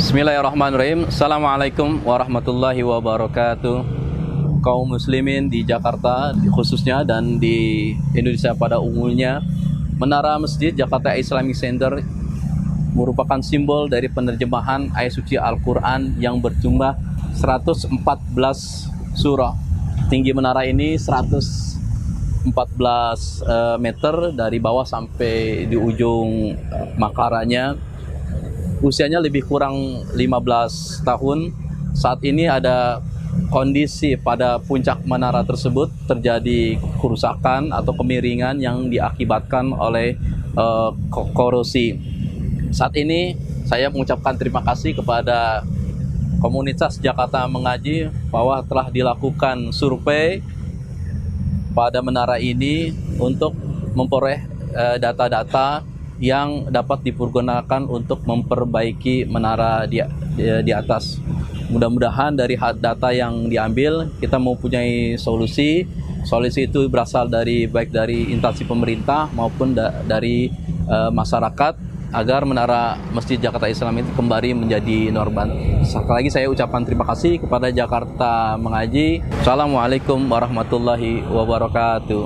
Bismillahirrahmanirrahim. Assalamualaikum warahmatullahi wabarakatuh. Kaum muslimin di Jakarta khususnya dan di Indonesia pada umumnya, Menara Masjid Jakarta Islamic Center merupakan simbol dari penerjemahan ayat suci Al-Quran yang berjumlah 114 surah. Tinggi menara ini 114 meter dari bawah sampai di ujung makaranya. Usianya lebih kurang 15 tahun. Saat ini ada kondisi pada puncak menara tersebut terjadi kerusakan atau kemiringan yang diakibatkan oleh korosi. Saat ini saya mengucapkan terima kasih kepada komunitas Jakarta Mengaji bahwa telah dilakukan survei pada menara ini untuk memperoleh data-data yang dapat dipergunakan untuk memperbaiki menara di atas. Mudah-mudahan dari data yang diambil kita mempunyai solusi. Solusi itu berasal baik dari instansi pemerintah maupun dari masyarakat agar menara Masjid Jakarta Islam itu kembali menjadi normal. Sekali lagi saya ucapkan terima kasih kepada Jakarta Mengaji. Assalamualaikum warahmatullahi wabarakatuh.